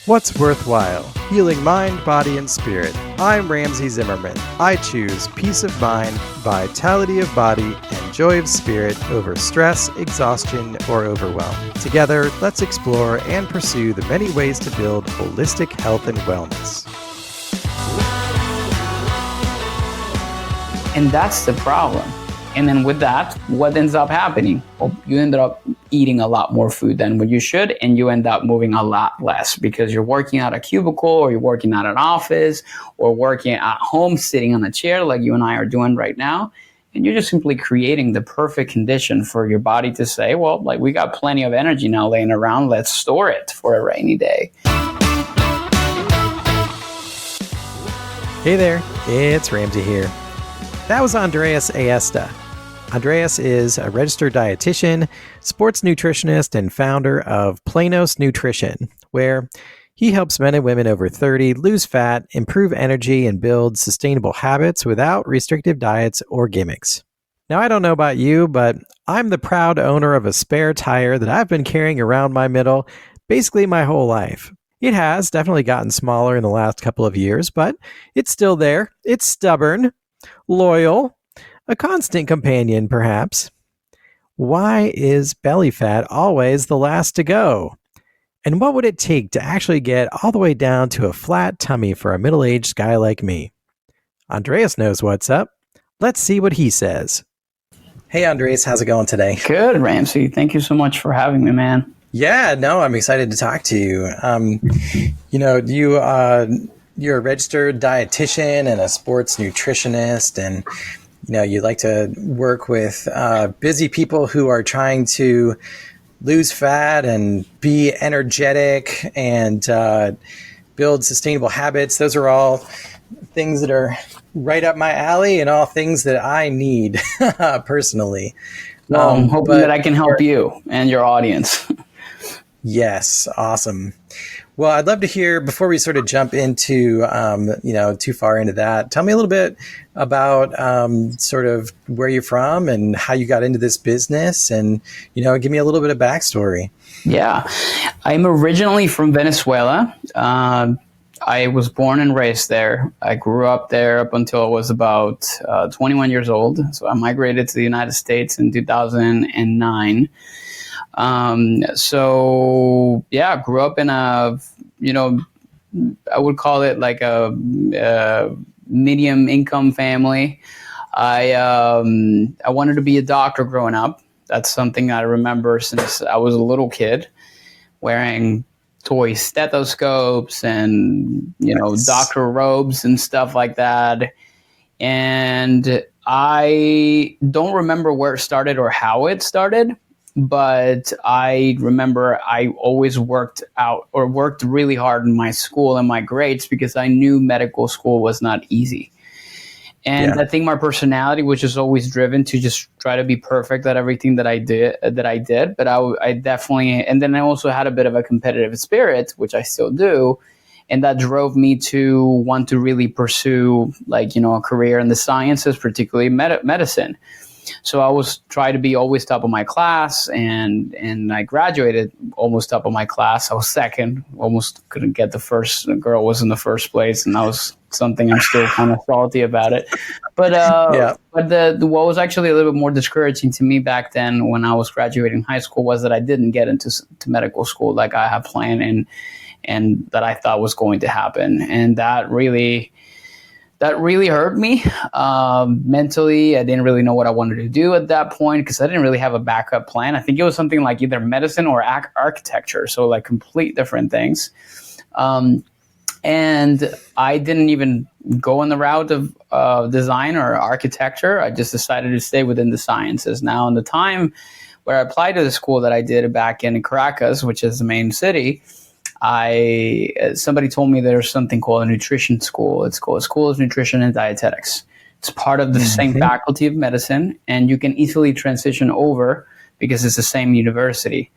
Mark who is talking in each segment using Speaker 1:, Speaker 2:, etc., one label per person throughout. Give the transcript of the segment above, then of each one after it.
Speaker 1: What's worthwhile? Healing mind, body, and spirit. I'm Ramsey Zimmerman. I choose peace of mind, vitality of body, and joy of spirit over stress, exhaustion, or overwhelm. Together, let's explore and pursue the many ways to build holistic health and wellness.
Speaker 2: And that's the problem. And then with that, what ends up happening? Well, you end up eating a lot more food than what you should, and you end up moving a lot less because you're working at a cubicle, or you're working at an office, or working at home, sitting on a chair like you and I are doing right now. And you're just simply creating the perfect condition for your body to say, well, like, we got plenty of energy now laying around. Let's store it for a rainy day.
Speaker 1: Hey there, it's Ramsey here. That was Andreas Ayesta. Andreas is a registered dietitian, sports nutritionist, and founder of Planos Nutrition, where he helps men and women over 30 lose fat, improve energy, and build sustainable habits without restrictive diets or gimmicks. Now, I don't know about you, but I'm the proud owner of a spare tire that I've been carrying around my middle basically my whole life. It has definitely gotten smaller in the last couple of years, but it's still there. It's stubborn, loyal, a constant companion, perhaps. Why is belly fat always the last to go? And what would it take to actually get all the way down to a flat tummy for a middle-aged guy like me? Andreas knows what's up. Let's see what he says. Hey, Andreas, how's it going today?
Speaker 2: Good, Ramsey. Thank you so much for having me, man.
Speaker 1: Yeah, no, I'm excited to talk to you. You're a registered dietitian and a sports nutritionist, and you like to work with busy people who are trying to lose fat and be energetic and build sustainable habits. Those are all things that are right up my alley and all things that I need personally.
Speaker 2: Well, I'm hoping that I can help you and your audience.
Speaker 1: Yes, awesome. Well, I'd love to hear, before we sort of jump into, too far into that, tell me a little bit about sort of where you're from and how you got into this business, and, give me a little bit of backstory.
Speaker 2: Yeah, I'm originally from Venezuela. I was born and raised there. I grew up there up until I was about 21 years old. So I migrated to the United States in 2009. Grew up in a, I would call it like a medium income family. I wanted to be a doctor growing up. That's something I remember since I was a little kid, wearing toy stethoscopes and,
Speaker 1: Nice.
Speaker 2: doctor robes and stuff like that. And I don't remember where it started or how it started. But I remember I always worked really hard in my school and my grades because I knew medical school was not easy. And I think my personality was just always driven to just try to be perfect at everything that I did. But I definitely, and then I also had a bit of a competitive spirit, which I still do. And that drove me to want to really pursue a career in the sciences, particularly medicine. So I was trying to be always top of my class, and I graduated almost top of my class. I was second, almost couldn't get the first. The girl was in the first place, and that was something I'm still kind of salty about it. But what was actually a little bit more discouraging to me back then when I was graduating high school was that I didn't get into medical school like I had planned and that I thought was going to happen, and that really hurt me mentally. I didn't really know what I wanted to do at that point because I didn't really have a backup plan. I think it was something like either medicine or architecture, so like complete different things. And I didn't even go in the route of design or architecture. I just decided to stay within the sciences. Now, in the time where I applied to the school that I did back in Caracas, which is the main city, somebody told me there's something called a nutrition school. It's called School of Nutrition and Dietetics. It's part of the same faculty of medicine, and you can easily transition over because it's the same university.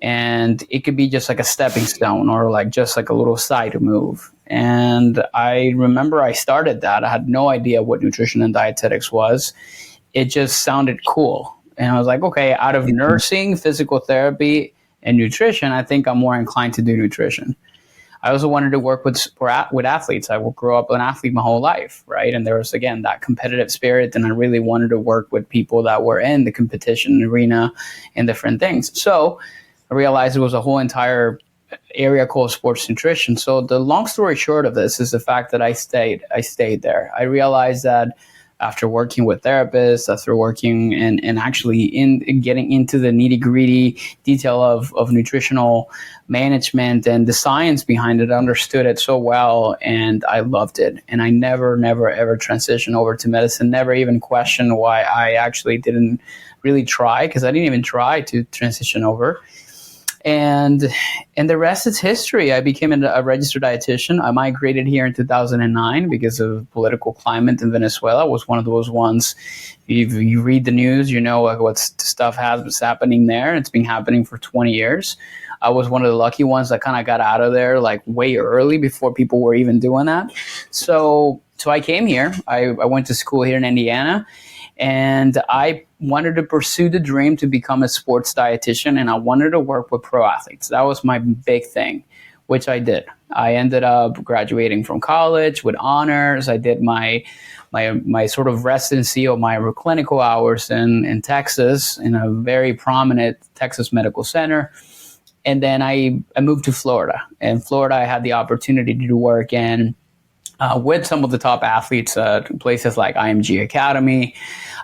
Speaker 2: And it could be just like a stepping stone or just like a little side move. And I remember I started that. I had no idea what nutrition and dietetics was. It just sounded cool. And I was like, okay, out of nursing, physical therapy, and nutrition, I think I'm more inclined to do nutrition. I also wanted to work with athletes. I grew up an athlete my whole life, right? And there was, again, that competitive spirit, and I really wanted to work with people that were in the competition arena and different things. So I realized it was a whole entire area called sports nutrition. So the long story short of this is the fact that I stayed there. I realized that after working with therapists, after working and actually in getting into the nitty gritty detail of nutritional management and the science behind it, I understood it so well, and I loved it. And I never ever transitioned over to medicine, never even questioned why I actually didn't really try, because I didn't even try to transition over. And the rest is history. I became a registered dietitian. I migrated here in 2009 because of political climate in Venezuela. It was one of those ones, if you read the news, you know what stuff was happening there. It's been happening for 20 years. I was one of the lucky ones that kind of got out of there like way early before people were even doing that. So I came here. I went to school here in Indiana. And I wanted to pursue the dream to become a sports dietitian, and I wanted to work with pro athletes. That was my big thing, which I did. I ended up graduating from college with honors. I did my sort of residency or my clinical hours in Texas, in a very prominent Texas medical center. And then I moved to Florida. In Florida, I had the opportunity to work with some of the top athletes, places like IMG Academy.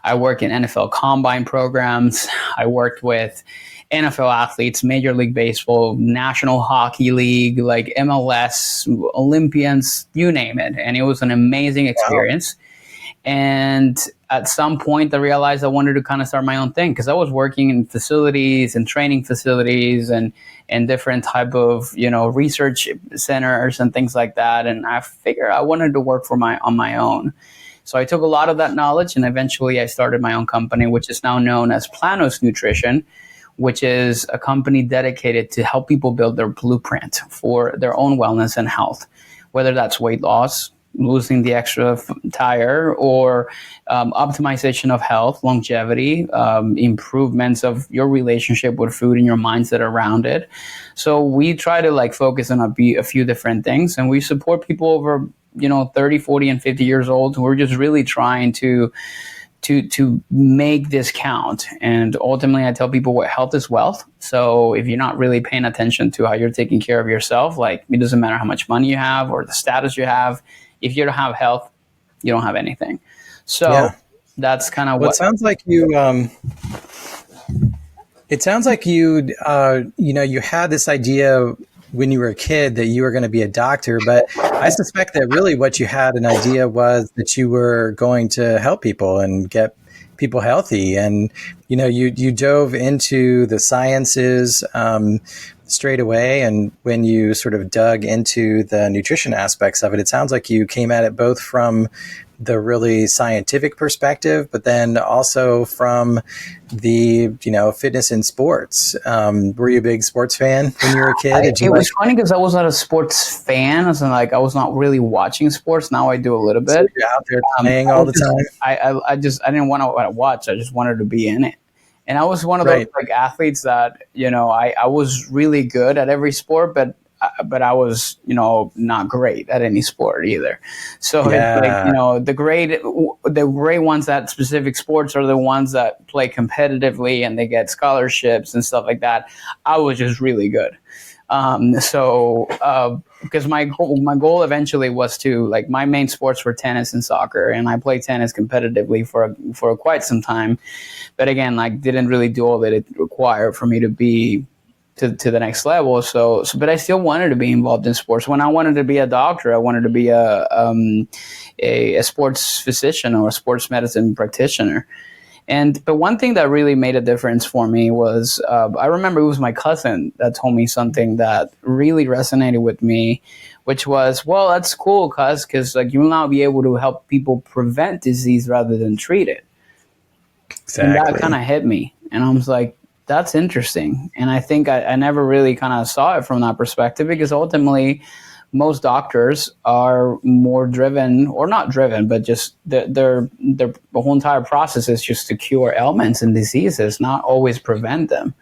Speaker 2: I worked in NFL combine programs. I worked with NFL athletes, Major League Baseball, National Hockey League, like MLS, Olympians, you name it. And it was an amazing experience. Wow. And at some point, I realized I wanted to kind of start my own thing, because I was working in facilities and training facilities and different type of, research centers and things like that. And I figured I wanted to work on my own. So I took a lot of that knowledge, and eventually I started my own company, which is now known as Planos Nutrition, which is a company dedicated to help people build their blueprint for their own wellness and health, whether that's weight loss, losing the extra tire, or optimization of health, longevity, improvements of your relationship with food and your mindset around it. So we try to focus on a few different things, and we support people over 30, 40, and 50 years old who are just really trying to make this count. And ultimately, I tell people what health is wealth. So if you're not really paying attention to how you're taking care of yourself, it doesn't matter how much money you have or the status you have. If you don't have health, you don't have anything. So that's kind of what
Speaker 1: it sounds like you. It sounds like you had this idea when you were a kid that you were going to be a doctor, but I suspect that really what you had an idea was that you were going to help people and get people healthy. And, you dove into the sciences straight away. And when you sort of dug into the nutrition aspects of it, it sounds like you came at it both from the really scientific perspective, but then also from the, fitness and sports. Were you a big sports fan when you were a kid?
Speaker 2: It was funny because I was not a sports fan. As in, I was not really watching sports. Now I do a little bit. So
Speaker 1: you're out there playing all the time?
Speaker 2: I didn't want to watch. I just wanted to be in it. And I was one of those athletes that, I was really good at every sport, but I was, not great at any sport either. So it's the great ones at specific sports are the ones that play competitively and they get scholarships and stuff like that. I was just really good. Because my goal eventually was to, my main sports were tennis and soccer, and I played tennis competitively for quite some time. But again, didn't really do all that it required for me to be to the next level. But I still wanted to be involved in sports. When I wanted to be a doctor, I wanted to be a sports physician or a sports medicine practitioner. But one thing that really made a difference for me was, I remember it was my cousin that told me something that really resonated with me, which was, well, that's cool, cuz, because you'll now be able to help people prevent disease rather than treat it. Exactly. And that kind of hit me. And I was like, that's interesting. And I think I never really kind of saw it from that perspective, because ultimately most doctors are more driven, or not driven, but just their whole entire process is just to cure ailments and diseases, not always prevent them.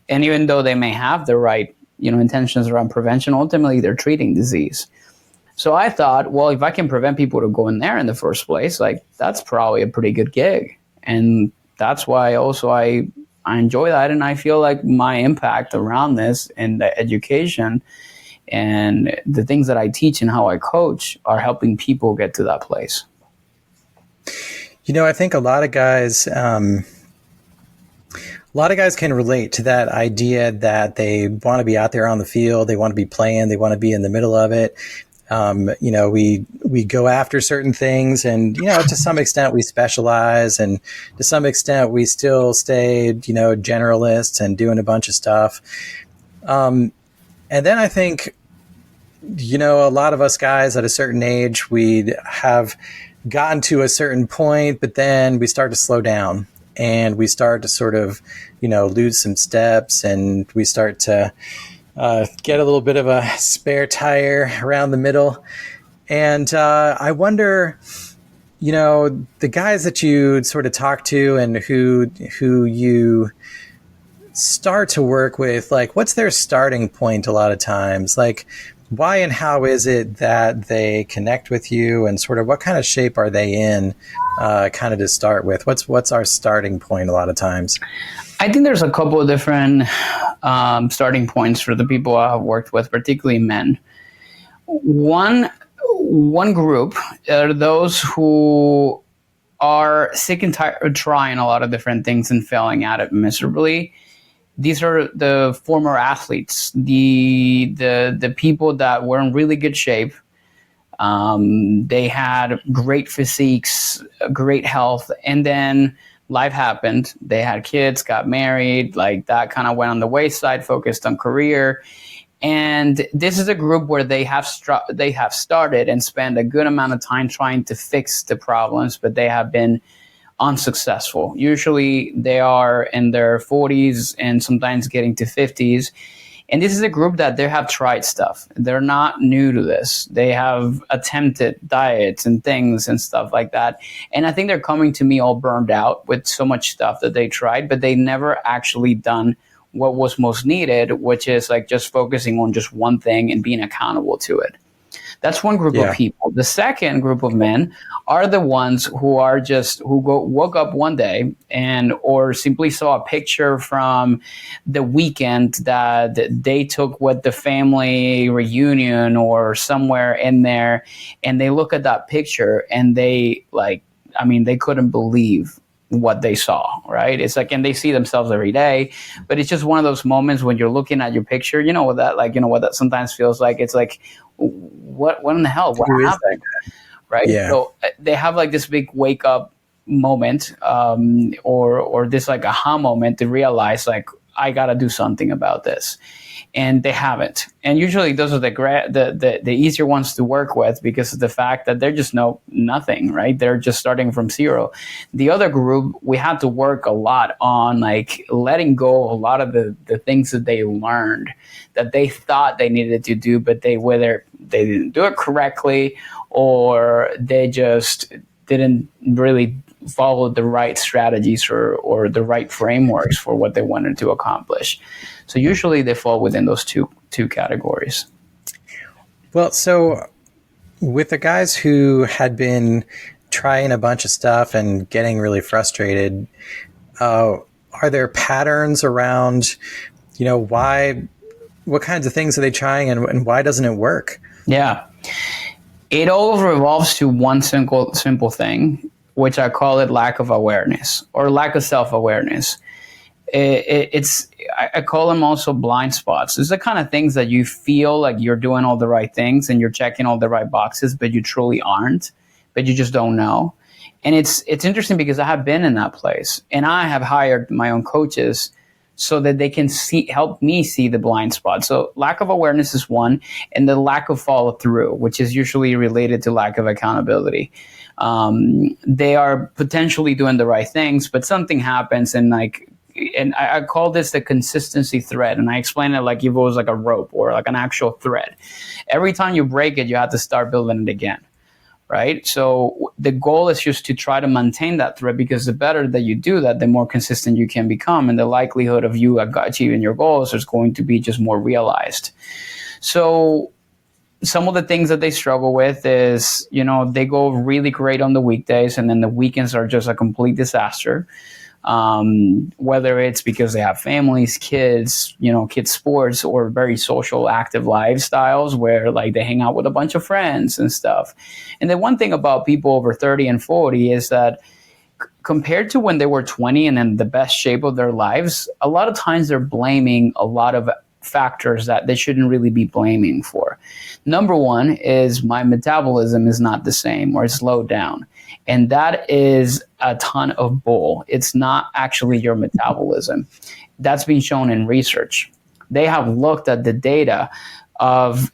Speaker 2: And even though they may have the right intentions around prevention. Ultimately, they're treating disease. So I thought, well, if I can prevent people to go in there in the first place, like that's probably a pretty good gig. And that's why also I enjoy that. And I feel like my impact around this and the education and the things that I teach and how I coach are helping people get to that place.
Speaker 1: I think a lot of guys can relate to that idea that they want to be out there on the field, they want to be playing, they want to be in the middle of it. We go after certain things, and to some extent we specialize, and to some extent we still stay generalists and doing a bunch of stuff. And then I think a lot of us guys at a certain age, we have gotten to a certain point, but then we start to slow down and we start to sort of lose some steps, and we start to get a little bit of a spare tire around the middle. And I wonder, the guys that you sort of talk to and who you start to work with, like, what's their starting point a lot of times? Like, why and how is it that they connect with you, and sort of what kind of shape are they in kind of to start with? What's our starting point a lot of times?
Speaker 2: I think there's a couple of different starting points for the people I have worked with, particularly men. One group are those who are sick and tired of trying a lot of different things and failing at it miserably. These are the former athletes, the people that were in really good shape. They had great physiques, great health, and then life happened. They had kids, got married, like that kind of went on the wayside, focused on career. And this is a group where they have started and spent a good amount of time trying to fix the problems, but they have been unsuccessful. Usually they are in their 40s and sometimes getting to 50s. And this is a group that they have tried stuff. They're not new to this. They have attempted diets and things and stuff like that. And I think they're coming to me all burned out with so much stuff that they tried, but they never actually done what was most needed, which is like just focusing on just one thing and being accountable to it. That's one group of people. The second group of men are the ones who woke up one day or simply saw a picture from the weekend that they took with the family reunion or somewhere in there, and they look at that picture and they couldn't believe what they saw, right? It's like, and they see themselves every day, but it's just one of those moments when you're looking at your picture, what that sometimes feels like. It's like, what in the hell? What happened? Right? Yeah. So they have like this big wake up moment, or this like aha moment to realize like, I got to do something about this. And they haven't. And usually those are the easier ones to work with because of the fact that they're just nothing, right? They're just starting from zero. The other group, we had to work a lot on like letting go of a lot of the things that they learned that they thought they needed to do, but whether they didn't do it correctly or they just didn't really follow the right strategies or the right frameworks for what they wanted to accomplish. So usually they fall within those two categories.
Speaker 1: Well, so with the guys who had been trying a bunch of stuff and getting really frustrated, are there patterns around, what kinds of things are they trying and why doesn't it work? Yeah.
Speaker 2: It all revolves to one simple thing, which I call it lack of awareness or lack of self-awareness. I call them also blind spots. It's the kind of things that you feel like you're doing all the right things and you're checking all the right boxes, but you truly aren't, but you just don't know. And it's interesting because I have been in that place and I have hired my own coaches so that they can help me see the blind spot. So lack of awareness is one, and the lack of follow through, which is usually related to lack of accountability. They are potentially doing the right things, but something happens and I call this the consistency thread. And I explain it like if it was like a rope or like an actual thread. Every time you break it, you have to start building it again. right? So the goal is just to try to maintain that threat, because the better that you do that, the more consistent you can become, and the likelihood of you achieving your goals is going to be just more realized. So some of the things that they struggle with is, they go really great on the weekdays, and then the weekends are just a complete disaster. Whether it's because they have families, kids, kids sports, or very social, active lifestyles where like they hang out with a bunch of friends and stuff. And the one thing about people over 30 and 40 is that compared to when they were 20 and in the best shape of their lives, a lot of times they're blaming a lot of factors that they shouldn't really be blaming for. Number one is my metabolism is not the same, or it's slowed down. And that is a ton of bull. It's not actually your metabolism. That's been shown in research. They have looked at the data of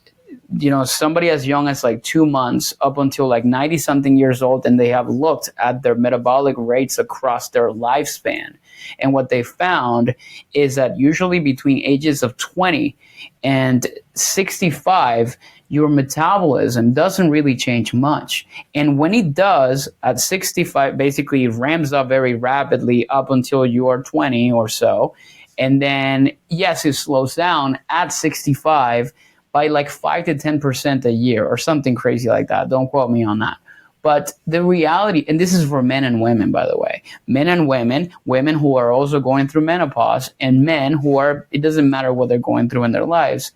Speaker 2: somebody as young as like 2 months up until like 90 something years old, and they have looked at their metabolic rates across their lifespan. And what they found is that usually between ages of 20 and 65, your metabolism doesn't really change much. And when it does, at 65, basically it ramps up very rapidly up until you are 20 or so. And then, yes, it slows down at 65 by like 5 to 10% a year or something crazy like that. Don't quote me on that. But the reality, and this is for men and women, by the way, men and women who are also going through menopause, and men who are, it doesn't matter what they're going through in their lives.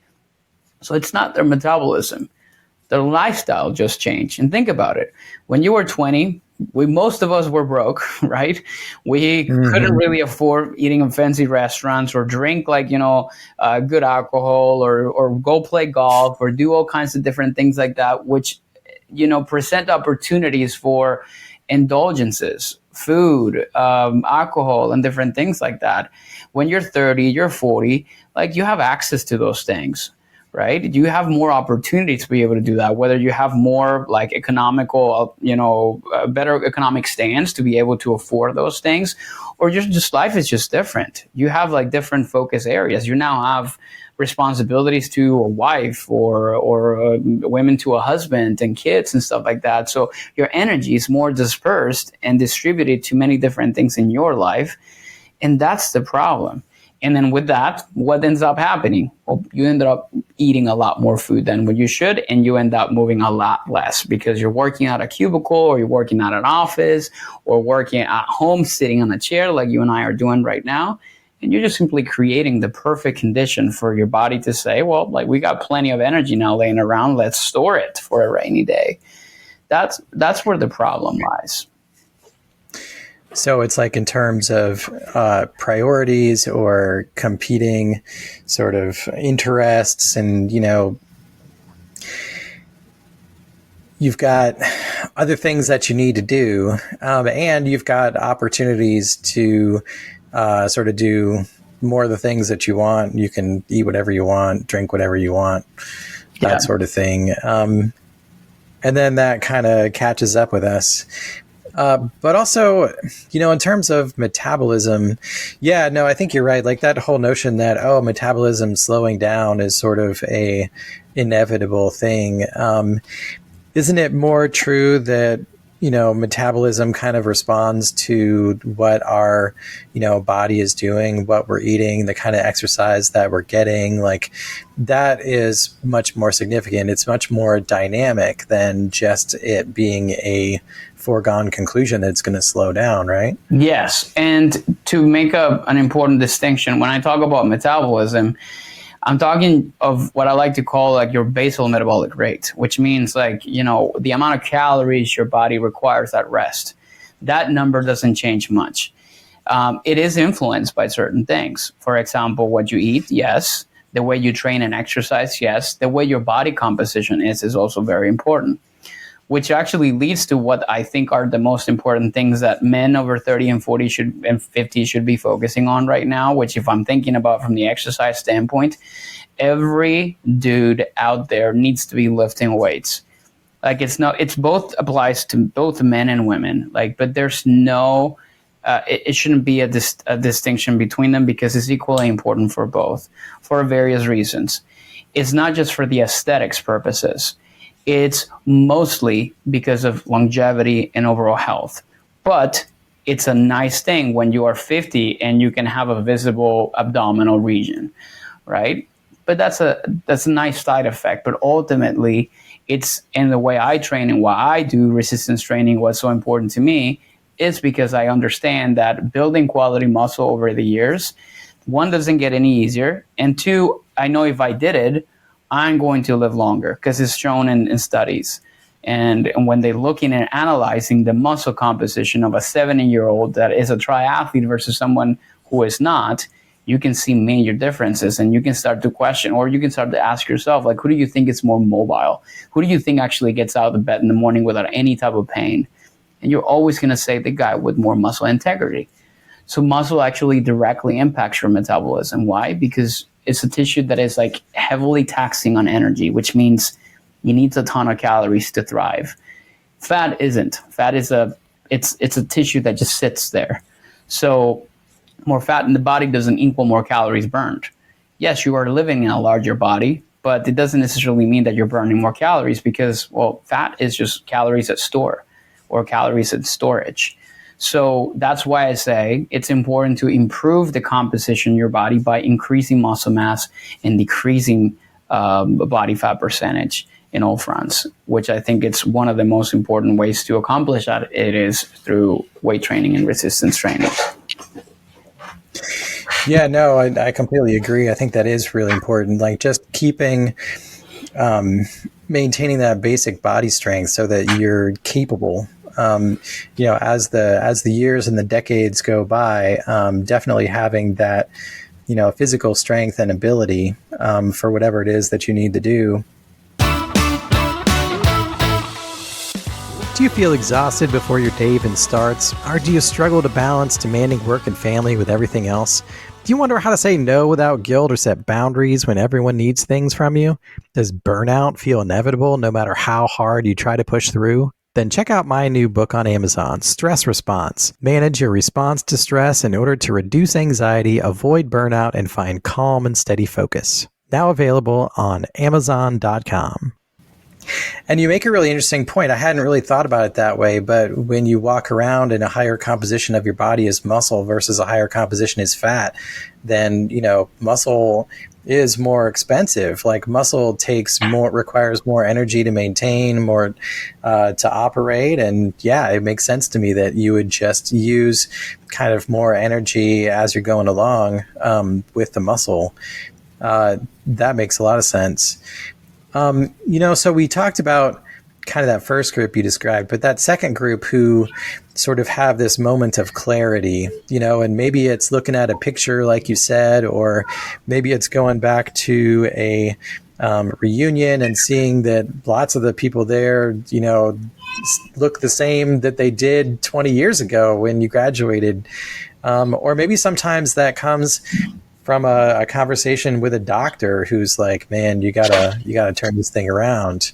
Speaker 2: So it's not their metabolism. Their lifestyle just changed. And think about it. When you were 20, most of us were broke, right? We couldn't really afford eating in fancy restaurants or drink like, good alcohol, or go play golf or do all kinds of different things like that, which, present opportunities for indulgences, food, alcohol, and different things like that. When you're 30, you're 40, like you have access to those things. Right? You have more opportunity to be able to do that, whether you have more like economical, better economic stance to be able to afford those things, or just life is just different. You have like different focus areas. You now have responsibilities to a wife or women to a husband and kids and stuff like that. So your energy is more dispersed and distributed to many different things in your life. And that's the problem. And then with that, what ends up happening? Well, you end up eating a lot more food than what you should, and you end up moving a lot less because you're working at a cubicle, or you're working at an office, or working at home, sitting on a chair like you and I are doing right now. And you're just simply creating the perfect condition for your body to say, well, like we got plenty of energy now laying around. Let's store it for a rainy day. That's where the problem lies.
Speaker 1: So it's like in terms of priorities or competing sort of interests, and, you've got other things that you need to do, and you've got opportunities to sort of do more of the things that you want. You can eat whatever you want, drink whatever you want, that sort of thing. And then that kind of catches up with us. But also, in terms of metabolism, I think you're right. Like that whole notion that, metabolism slowing down is sort of a inevitable thing. Isn't it more true that, metabolism kind of responds to what our, body is doing, what we're eating, the kind of exercise that we're getting? Like that is much more significant. It's much more dynamic than just it being a foregone conclusion that it's going to slow down, right?
Speaker 2: Yes. And to make an important distinction, when I talk about metabolism, I'm talking of what I like to call like your basal metabolic rate, which means like, the amount of calories your body requires at rest. That number doesn't change much. It is influenced by certain things. For example, what you eat, yes. The way you train and exercise, yes. The way your body composition is also very important, which actually leads to what I think are the most important things that men over 30 and 40 and 50 should be focusing on right now, which if I'm thinking about from the exercise standpoint, every dude out there needs to be lifting weights. Like it's both applies to both men and women, like, but there's no, it shouldn't be a distinction between them because it's equally important for both for various reasons. It's not just for the aesthetics purposes. it's mostly because of longevity and overall health. But it's a nice thing when you are 50 and you can have a visible abdominal region, right? But that's a nice side effect. But ultimately, it's in the way I train and why I do resistance training. What's so important to me is because I understand that building quality muscle over the years, one, doesn't get any easier, and two, I know if I did it, I'm going to live longer because it's shown in studies. And when they're looking and analyzing the muscle composition of a 70-year-old that is a triathlete versus someone who is not, you can see major differences, and you can start to question, or you can start to ask yourself, like, who do you think is more mobile? Who do you think actually gets out of bed in the morning without any type of pain? And you're always going to say the guy with more muscle integrity. So muscle actually directly impacts your metabolism. Why? Because it's a tissue that is like heavily taxing on energy, which means you need a ton of calories to thrive. Fat isn't. Fat is it's a tissue that just sits there. So more fat in the body doesn't equal more calories burned. Yes, you are living in a larger body, but it doesn't necessarily mean that you're burning more calories because, well, fat is just calories at store or calories at storage. So that's why I say it's important to improve the composition of your body by increasing muscle mass and decreasing body fat percentage in all fronts, which I think it's one of the most important ways to accomplish that. It is through weight training and resistance training.
Speaker 1: Yeah, no, I completely agree. I think that is really important. Like just keeping, maintaining that basic body strength so that you're capable. As the years and the decades go by, definitely having that, physical strength and ability for whatever it is that you need to do. Do you feel exhausted before your day even starts? Or do you struggle to balance demanding work and family with everything else? Do you wonder how to say no without guilt or set boundaries when everyone needs things from you? Does burnout feel inevitable no matter how hard you try to push through? Then check out my new book on Amazon, Stress Response. Manage your response to stress in order to reduce anxiety, avoid burnout, and find calm and steady focus. Now available on Amazon.com. And you make a really interesting point. I hadn't really thought about it that way, but when you walk around and a higher composition of your body is muscle versus a higher composition is fat, then, muscle is more expensive. Like muscle requires more energy to maintain, more to operate. And yeah, it makes sense to me that you would just use kind of more energy as you're going along with the muscle. That makes a lot of sense. So we talked about kind of that first group you described, but that second group who sort of have this moment of clarity, and maybe it's looking at a picture like you said, or maybe it's going back to a reunion and seeing that lots of the people there, look the same that they did 20 years ago when you graduated. Or maybe sometimes that comes from a conversation with a doctor who's like, man, you gotta turn this thing around.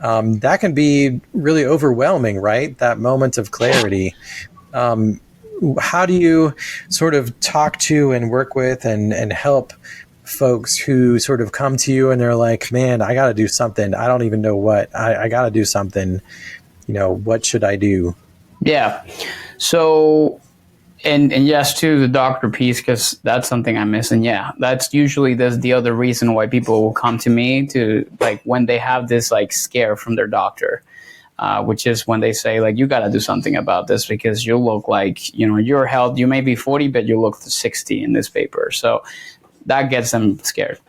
Speaker 1: That can be really overwhelming, right? That moment of clarity. How do you sort of talk to and work with and help folks who sort of come to you and they're like, man, I gotta do something. I don't even know what. I gotta do something. What should I do?
Speaker 2: Yeah. So, and yes, to the doctor piece, because that's something I miss. And yeah, that's usually the other reason why people will come to me to, like, when they have this like scare from their doctor, which is when they say like, you got to do something about this because you look like, your health, you may be 40, but you look 60 in this paper. So that gets them scared.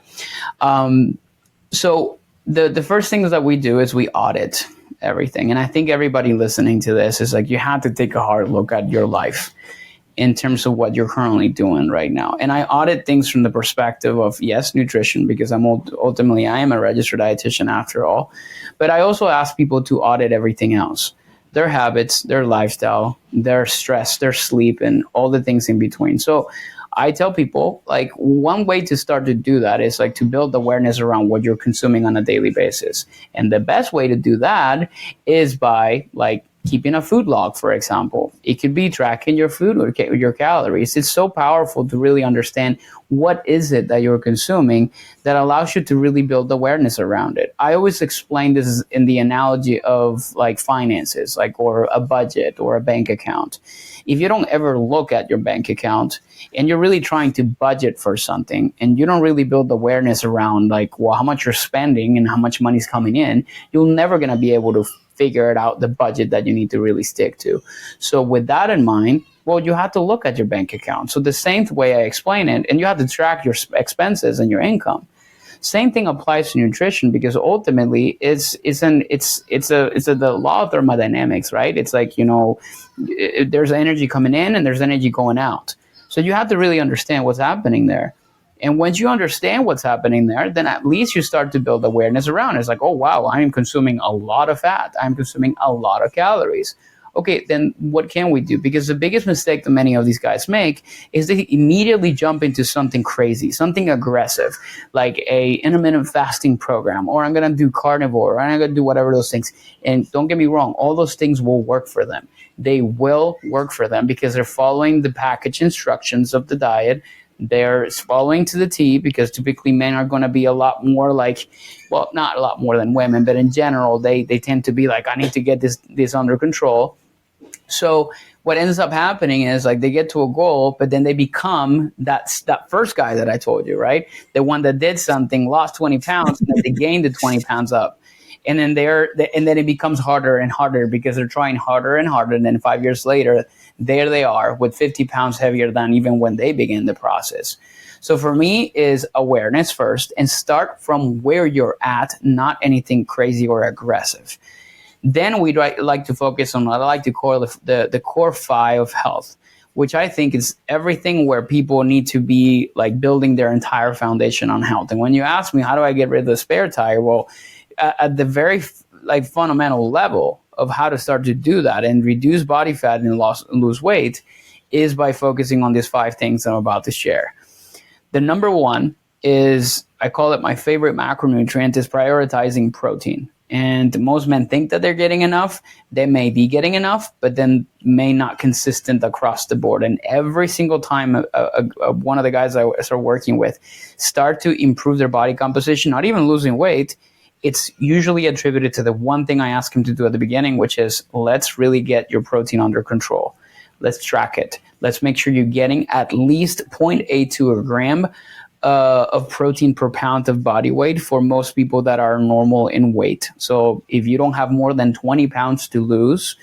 Speaker 2: So the first things that we do is we audit everything. And I think everybody listening to this is like, you have to take a hard look at your life in terms of what you're currently doing right now. And I audit things from the perspective of, yes, nutrition, because I am a registered dietitian after all. But I also ask people to audit everything else, their habits, their lifestyle, their stress, their sleep, and all the things in between. So I tell people, like, one way to start to do that is like to build awareness around what you're consuming on a daily basis. And the best way to do that is by like keeping a food log, for example. It could be tracking your food or your calories. It's so powerful to really understand what is it that you're consuming that allows you to really build awareness around it. I always explain this in the analogy of like finances, like or a budget or a bank account. If you don't ever look at your bank account and you're really trying to budget for something and you don't really build awareness around like, well, how much you're spending and how much money's coming in, you're never going to be able to figure it out, the budget that you need to really stick to. So with that in mind, well, you have to look at your bank account. So the same way I explain it, and you have to track your expenses and your income. Same thing applies to nutrition, because ultimately it's the law of thermodynamics, right? It's like, there's energy coming in and there's energy going out. So you have to really understand what's happening there. And once you understand what's happening there, then at least you start to build awareness around it. It's like, oh, wow, I'm consuming a lot of fat. I'm consuming a lot of calories. Okay, then what can we do? Because the biggest mistake that many of these guys make is they immediately jump into something crazy, something aggressive, like a intermittent fasting program, or I'm going to do carnivore, or I'm going to do whatever those things. And don't get me wrong, all those things will work for them. They will work for them because they're following the package instructions of the diet. They're following to the T, because typically men are going to be a lot more like, well, not a lot more than women, but in general, they tend to be like, I need to get this under control. So what ends up happening is like they get to a goal, but then they become that first guy that I told you, right? The one that did something, lost 20 pounds, and then they gained the 20 pounds up. And then it becomes harder and harder because they're trying harder and harder. And then 5 years later, there they are with 50 pounds heavier than even when they began the process. So for me is awareness first, and start from where you're at, not anything crazy or aggressive. Then we'd like to focus on what I like to call the core five of health, which I think is everything where people need to be like building their entire foundation on health. And when you ask me, how do I get rid of the spare tire? Well, at the very like fundamental level of how to start to do that and reduce body fat and lose weight is by focusing on these 5 things I'm about to share. The number one is, I call it my favorite macronutrient, is prioritizing protein. And most men think that they're getting enough. They may be getting enough, but then may not consistent across the board. And every single time one of the guys I start working with start to improve their body composition, not even losing weight, it's usually attributed to the one thing I ask him to do at the beginning, which is, let's really get your protein under control. Let's track it. Let's make sure you're getting at least 0.8 to a gram of protein per pound of body weight for most people that are normal in weight. So if you don't have more than 20 pounds to lose,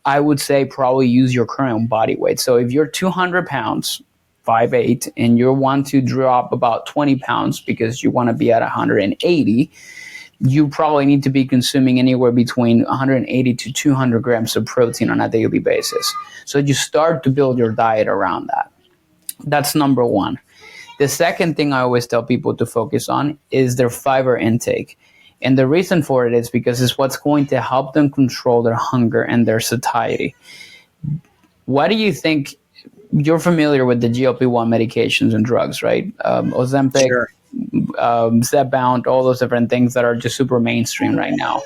Speaker 2: I would say probably use your current body weight. So if you're 200 pounds, 5'8", and you want to drop about 20 pounds because you want to be at 180, you probably need to be consuming anywhere between 180 to 200 grams of protein on a daily basis. So you start to build your diet around that. That's number one. The second thing I always tell people to focus on is their fiber intake. And the reason for it is because it's what's going to help them control their hunger and their satiety. What do you think? You're familiar with the GLP-1 medications and drugs, right? Ozempic, sure. Zepbound, all those different things that are just super mainstream right now.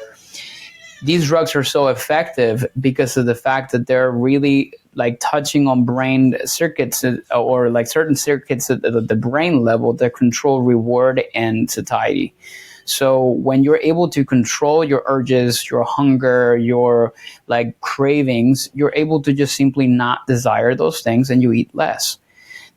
Speaker 2: These drugs are so effective because of the fact that they're really like touching on brain circuits or like certain circuits at the brain level that control reward and satiety. So when you're able to control your urges, your hunger, your like cravings, you're able to just simply not desire those things and you eat less.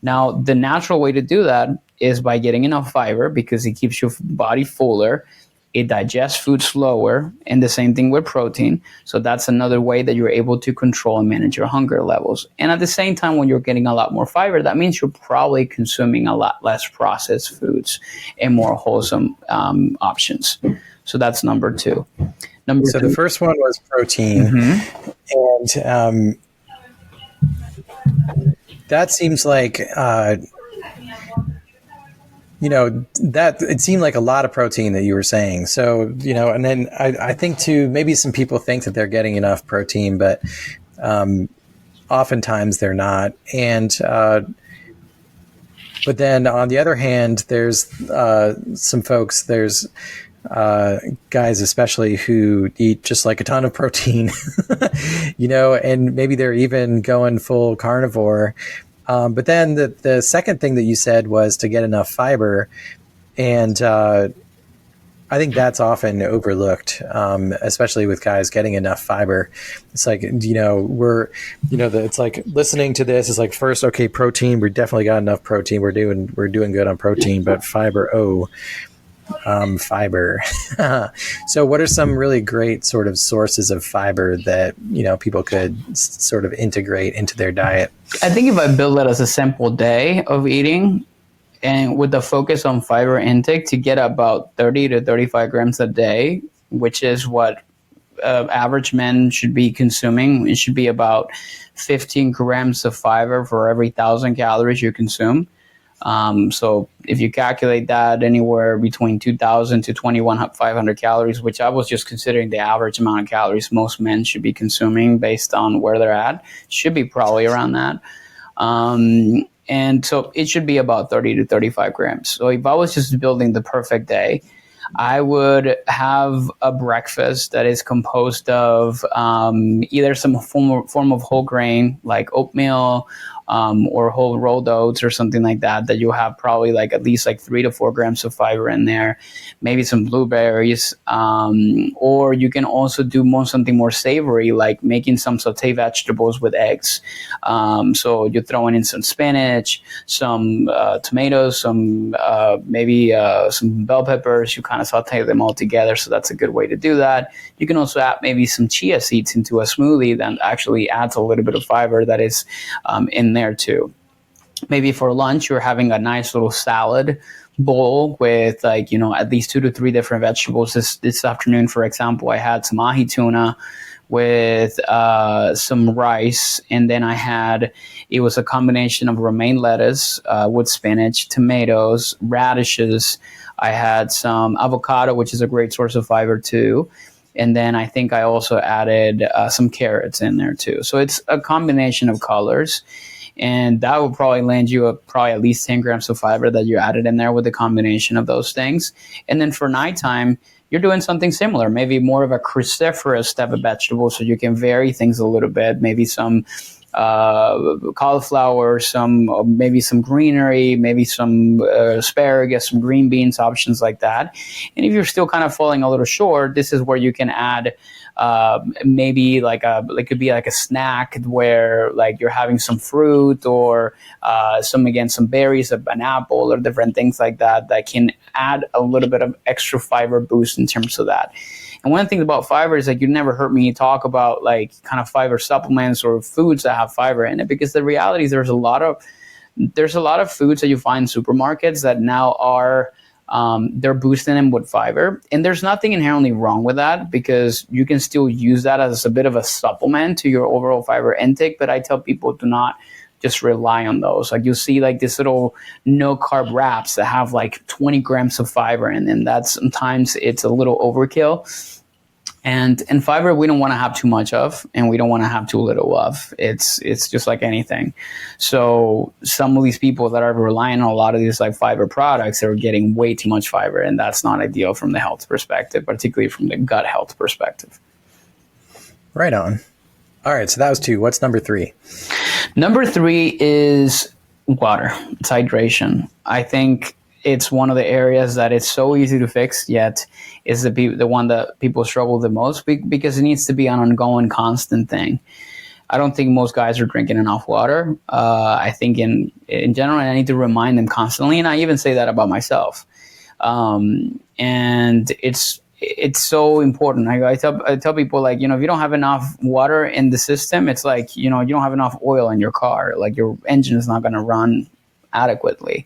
Speaker 2: Now, the natural way to do that is by getting enough fiber because it keeps your body fuller. It digests food slower, and the same thing with protein. So that's another way that you're able to control and manage your hunger levels. And at the same time, when you're getting a lot more fiber, that means you're probably consuming a lot less processed foods and more wholesome options. So that's number two.
Speaker 1: So the first one was protein. Mm-hmm. And that seems like... that it seemed like a lot of protein that you were saying. So, and then I think too, maybe some people think that they're getting enough protein, but oftentimes they're not. And, but then on the other hand, there's some folks, there's guys, especially who eat just like a ton of protein, and maybe they're even going full carnivore. But then the second thing that you said was to get enough fiber. And I think that's often overlooked, especially with guys getting enough fiber. It's like, it's like listening to this is like, first, okay, protein, we definitely got enough protein. We're doing good on protein, but fiber, fiber. So what are some really great sort of sources of fiber that, people could sort of integrate into their diet?
Speaker 2: I think if I build it as a simple day of eating, and with the focus on fiber intake, to get about 30 to 35 grams a day, which is what average men should be consuming. It should be about 15 grams of fiber for every 1,000 calories you consume. So if you calculate that, anywhere between 2,000 to 2,500 calories, which I was just considering the average amount of calories most men should be consuming based on where they're at, should be probably around that. And so it should be about 30 to 35 grams. So if I was just building the perfect day, I would have a breakfast that is composed of either some form of whole grain, like oatmeal, or whole rolled oats or something like that, that you have probably like at least like 3 to 4 grams of fiber in there, maybe some blueberries, or you can also do something more savory, like making some sauté vegetables with eggs. So you're throwing in some spinach, some tomatoes, maybe some bell peppers. You kind of saute them all together. So that's a good way to do that. You can also add maybe some chia seeds into a smoothie that actually adds a little bit of fiber that is in there too. Maybe for lunch, you're having a nice little salad bowl with at least 2 to 3 different vegetables. This afternoon, for example, I had some ahi tuna with some rice, and then it was a combination of romaine lettuce with spinach, tomatoes, radishes. I had some avocado, which is a great source of fiber too. And then I think I also added some carrots in there too. So it's a combination of colors. And that will probably land you probably at least 10 grams of fiber that you added in there with the combination of those things. And then for nighttime, you're doing something similar, maybe more of a cruciferous type of vegetable, so you can vary things a little bit, maybe some cauliflower, maybe some greenery, maybe some asparagus, some green beans, options like that. And if you're still kind of falling a little short, this is where you can add maybe it could be like a snack where like you're having some fruit or some berries, an apple, or different things like that can add a little bit of extra fiber boost in terms of that. And one thing about fiber is like you never heard me talk about like kind of fiber supplements or foods that have fiber in it, because the reality is there's a lot of foods that you find in supermarkets that now are they're boosting them with fiber, and there's nothing inherently wrong with that, because you can still use that as a bit of a supplement to your overall fiber intake. But I tell people to not just rely on those. Like you'll see like this little no carb wraps that have like 20 grams of fiber in them. That sometimes it's a little overkill. And fiber, we don't want to have too much of, and we don't want to have too little of. It's just like anything. So some of these people that are relying on a lot of these like fiber products are getting way too much fiber, and that's not ideal from the health perspective, particularly from the gut health perspective.
Speaker 1: Right on. All right, so that was 2. What's number 3?
Speaker 2: Number 3 is water. It's hydration. I think it's one of the areas that it's so easy to fix, yet is the one that people struggle the most, because it needs to be an ongoing, constant thing. I don't think most guys are drinking enough water. I think in general, I need to remind them constantly, and I even say that about myself. And it's so important. I tell people, like, if you don't have enough water in the system, it's like, you don't have enough oil in your car. Like your engine is not going to run adequately.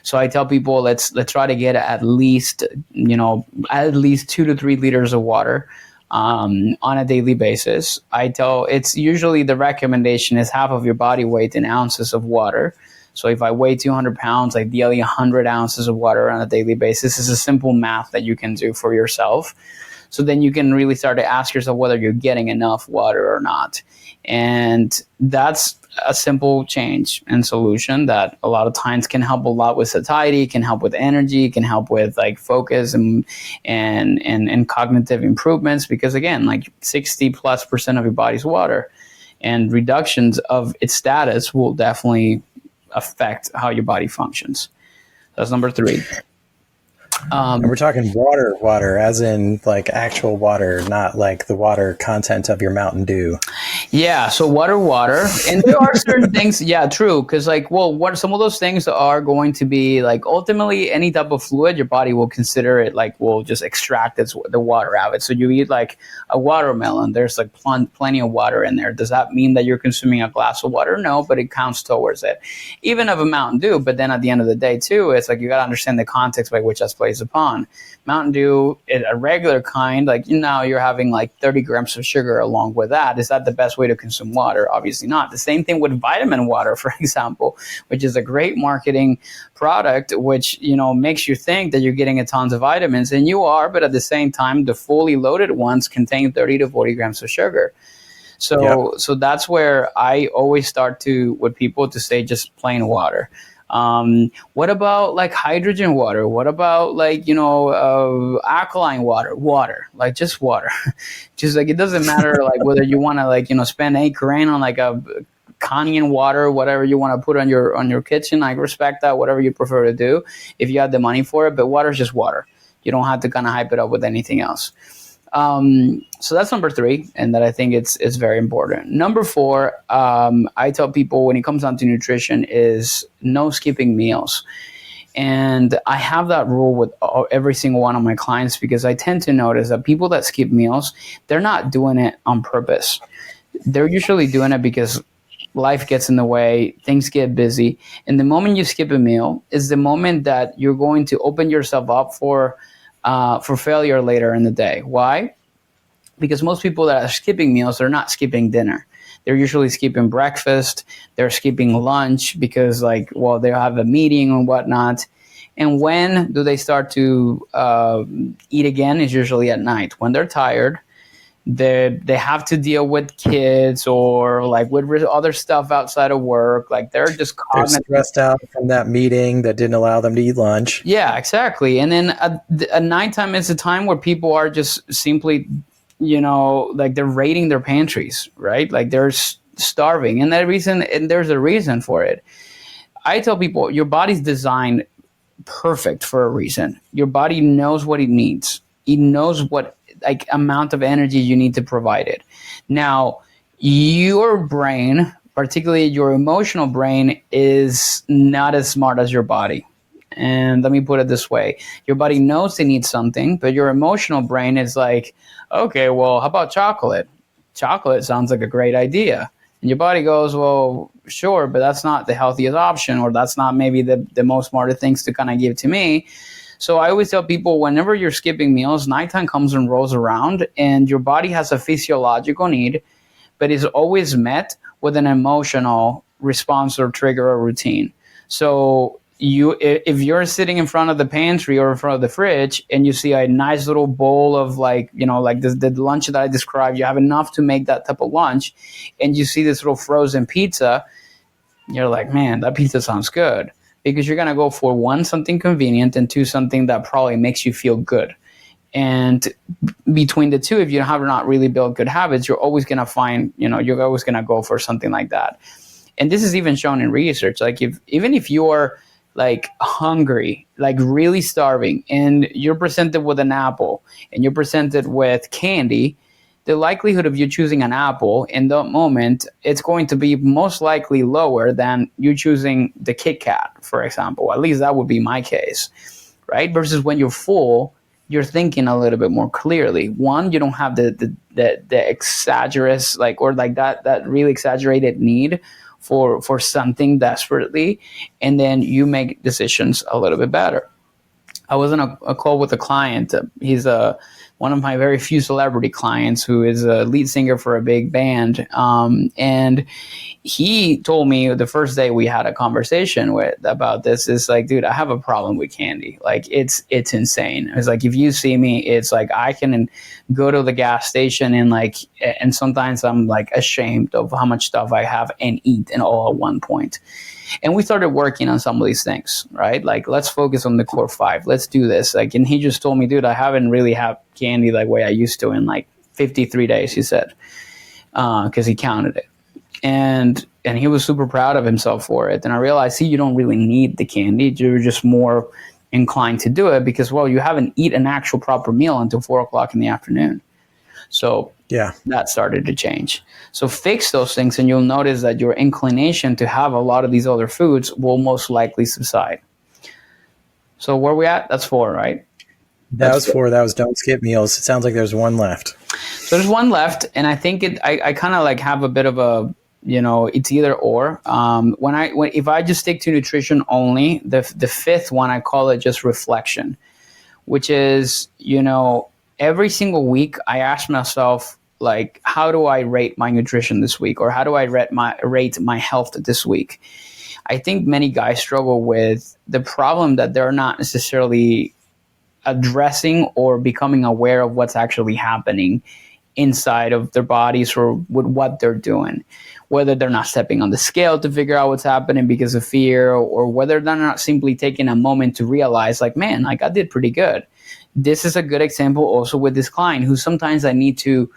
Speaker 2: So I tell people, let's try to get at least 2 to 3 liters of water on a daily basis. It's usually the recommendation is half of your body weight in ounces of water. So if I weigh 200 pounds, ideally 100 ounces of water on a daily basis is a simple math that you can do for yourself. So then you can really start to ask yourself whether you're getting enough water or not. And that's a simple change and solution that a lot of times can help a lot with satiety, can help with energy, can help with like focus and cognitive improvements, because again, like 60+% of your body's water, and reductions of its status will definitely affect how your body functions. That's number 3.
Speaker 1: And we're talking water, as in like actual water, not like the water content of your Mountain Dew.
Speaker 2: Yeah, so water, and there are certain things. Yeah, true. Because like, well, what some of those things are going to be like ultimately any type of fluid, your body will consider it like will just extract the water out of it. So you eat like a watermelon, there's like plenty of water in there. Does that mean that you're consuming a glass of water? No, but it counts towards it. Even of a Mountain Dew, but then at the end of the day too, it's like you got to understand the context by which that's placed upon. Mountain Dew, a regular kind, like now you're having like 30 grams of sugar along with that. Is that the best way to consume water? Obviously not. The same thing with vitamin water, for example, which is a great marketing product, which, you know, makes you think that you're getting a tons of vitamins, and you are, but at the same time, the fully loaded ones contain 30 to 40 grams of sugar. So that's where I always start with people to say just plain water. What about like hydrogen water? What about like, you know, alkaline water, like just water, just like, it doesn't matter like whether you want to like, you know, spend $8,000 on like a Kangen water, whatever you want to put on your kitchen. I respect that, whatever you prefer to do, if you have the money for it, but water is just water. You don't have to kind of hype it up with anything else. So that's number 3, and that I think it's very important. Number 4, I tell people when it comes down to nutrition is no skipping meals. And I have that rule with every single one of my clients, because I tend to notice that people that skip meals, they're not doing it on purpose. They're usually doing it because life gets in the way, things get busy. And the moment you skip a meal is the moment that you're going to open yourself up for failure later in the day. Why? Because most people that are skipping meals, they're not skipping dinner. They're usually skipping breakfast. They're skipping lunch because, like, well, they'll have a meeting and whatnot. And when do they start to eat again? Is usually at night when they're tired. They have to deal with kids or like with other stuff outside of work. Like they're just
Speaker 1: They're stressed out from that meeting that didn't allow them to eat lunch.
Speaker 2: Yeah, exactly. And then at nighttime is a time where people are just simply, you know, like they're raiding their pantries, right? Like they're starving, and there's a reason for it. I tell people your body's designed perfect for a reason. Your body knows what it needs. It knows what like amount of energy you need to provide it. Now, your brain, particularly your emotional brain, is not as smart as your body. And let me put it this way. Your body knows it needs something, but your emotional brain is like, okay, well, how about chocolate? Chocolate sounds like a great idea. And your body goes, well, sure, but that's not the healthiest option, or that's not maybe the most smarter things to kind of give to me. So I always tell people, whenever you're skipping meals, nighttime comes and rolls around, and your body has a physiological need, but is always met with an emotional response or trigger or routine. So if you're sitting in front of the pantry or in front of the fridge and you see a nice little bowl of like, you know, like the lunch that I described, you have enough to make that type of lunch, and you see this little frozen pizza, you're like, man, that pizza sounds good. Because you're going to go for 1, something convenient, and 2, something that probably makes you feel good. And between the two, if you have not really built good habits, you're always going to find, you know, you're always going to go for something like that. And this is even shown in research. Like even if you're like hungry, like really starving, and you're presented with an apple and you're presented with candy, the likelihood of you choosing an apple in that moment, it's going to be most likely lower than you choosing the Kit Kat, for example. At least that would be my case, right? Versus when you're full, you're thinking a little bit more clearly. One, you don't have the exaggerous, like, or like that really exaggerated need for something desperately, and then you make decisions a little bit better. I was on a call with a client. He's a one of my very few celebrity clients who is a lead singer for a big band. And he told me the first day we had a conversation about this is like, dude, I have a problem with candy. Like it's insane. It's like, if you see me, it's like I can go to the gas station and sometimes I'm like ashamed of how much stuff I have and eat and all at one point. And we started working on some of these things, right? Like, let's focus on the core 5. Let's do this. Like, and he just told me, dude, I haven't really had candy like way I used to in like 53 days, he said, because he counted it. And he was super proud of himself for it. And I realized, see, you don't really need the candy. You're just more inclined to do it because, well, you haven't eaten an actual proper meal until 4 o'clock in the afternoon. So that started to change. So fix those things and you'll notice that your inclination to have a lot of these other foods will most likely subside. So where we at? That's 4, right?
Speaker 1: That was 4. That was don't skip meals. It sounds like there's 1 left.
Speaker 2: So there's 1 left. And I think I kind of like have a bit of a, it's either or. If I just stick to nutrition only, the 5th one, I call it just reflection, which is, every single week I ask myself, like, how do I rate my nutrition this week? Or how do I rate my health this week? I think many guys struggle with the problem that they're not necessarily addressing or becoming aware of what's actually happening inside of their bodies or with what they're doing. Whether they're not stepping on the scale to figure out what's happening because of fear, or whether they're not simply taking a moment to realize, like, man, like I did pretty good. This is a good example also with this client who sometimes I need to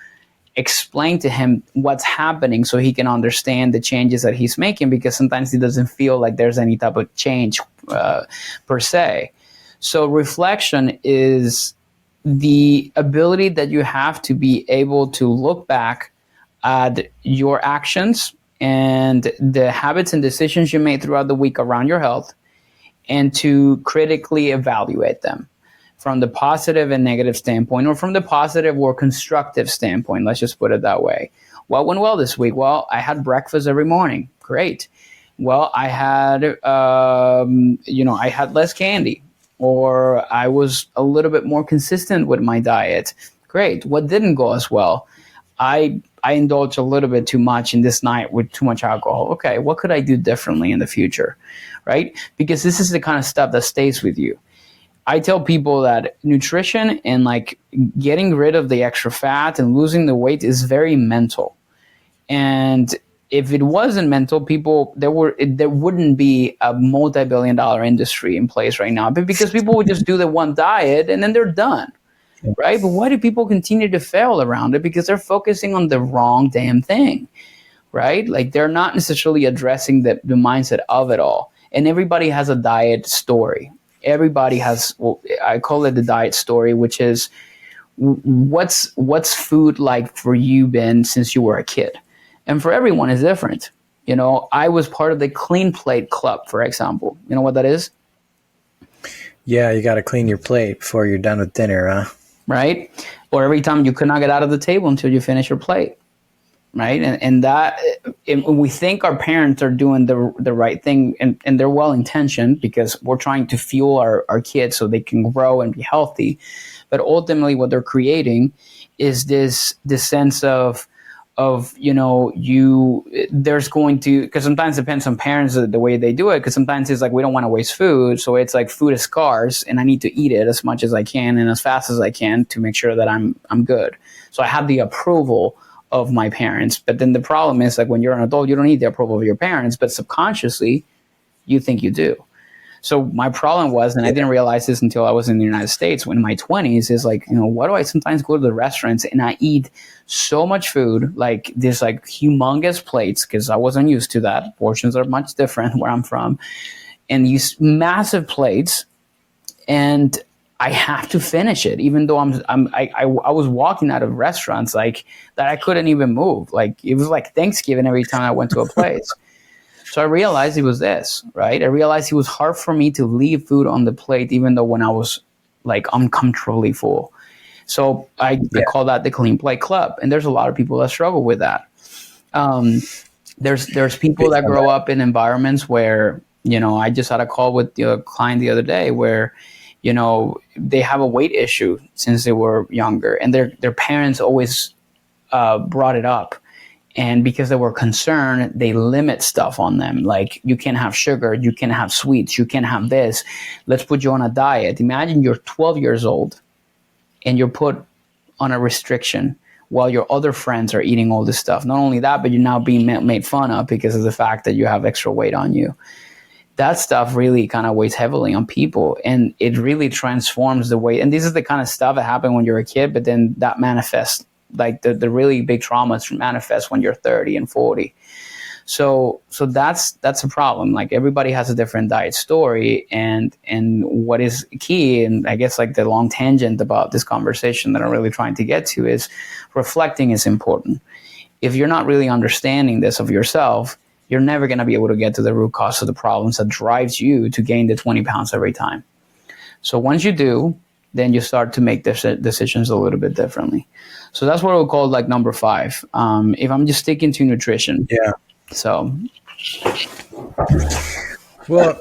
Speaker 2: explain to him what's happening so he can understand the changes that he's making, because sometimes he doesn't feel like there's any type of change per se. So reflection is the ability that you have to be able to look back at your actions and the habits and decisions you made throughout the week around your health, and to critically evaluate them from the positive and negative standpoint, or from the positive or constructive standpoint. Let's just put it that way. What went well this week? Well, I had breakfast every morning. Great. Well, I had, I had less candy, or I was a little bit more consistent with my diet. Great. What didn't go as well? I indulged a little bit too much in this night with too much alcohol. Okay, what could I do differently in the future, right? Because this is the kind of stuff that stays with you. I tell people that nutrition and like getting rid of the extra fat and losing the weight is very mental. And if it wasn't mental, there wouldn't be a multi-billion-dollar industry in place right now. But because people would just do the one diet and then they're done, right? But why do people continue to fail around it? Because they're focusing on the wrong damn thing, right? Like they're not necessarily addressing the mindset of it all. And everybody has a diet story. Everybody has, well, I call it the diet story, which is what's food like for you been since you were a kid? And for everyone is different. I was part of the Clean Plate Club, for example. You know what that is?
Speaker 1: Yeah, you got to clean your plate before you're done with dinner, huh?
Speaker 2: Right? Or every time you could not get out of the table until you finish your plate. Right? And we think our parents are doing the right thing, and they're well-intentioned because we're trying to fuel our kids so they can grow and be healthy. But ultimately what they're creating is this sense of there's going to, because sometimes it depends on parents the way they do it, because sometimes it's like we don't want to waste food, so it's like food is scarce and I need to eat it as much as I can and as fast as I can to make sure that I'm good. So I have the approval of my parents. But then the problem is, like, when you're an adult, you don't need the approval of your parents, but subconsciously you think you do. So my problem was, and I didn't realize this until I was in the United States in my 20s, is like, why do I sometimes go to the restaurants and I eat so much food, like this like humongous plates, because I wasn't used to that. Portions are much different where I'm from, and these massive plates, and I have to finish it, even though I was walking out of restaurants like that. I couldn't even move. Like it was like Thanksgiving every time I went to a place. So I realized it was this, right? I realized it was hard for me to leave food on the plate, even though when I was like uncomfortably full. So I call that the Clean Plate Club. And there's a lot of people that struggle with that. There's people that grow up in environments where, I just had a call with a client the other day where, they have a weight issue since they were younger, and their parents always brought it up. And because they were concerned, they limit stuff on them. Like, you can't have sugar, you can't have sweets, you can't have this. Let's put you on a diet. Imagine you're 12 years old and you're put on a restriction while your other friends are eating all this stuff. Not only that, but you're now being made fun of because of the fact that you have extra weight on you. That stuff really kind of weighs heavily on people, and it really transforms the way. And this is the kind of stuff that happened when you're a kid, but then that manifests, like the really big traumas manifest when you're 30 and 40. So that's a problem. Like, everybody has a different diet story, and what is key, and I guess like the long tangent about this conversation that I'm really trying to get to, is reflecting is important. If you're not really understanding this of yourself, you're never going to be able to get to the root cause of the problems that drives you to gain the 20 pounds every time. So once you do, then you start to make decisions a little bit differently. So that's what we'll call like number 5. If I'm just sticking to nutrition.
Speaker 1: Yeah.
Speaker 2: So.
Speaker 1: Well,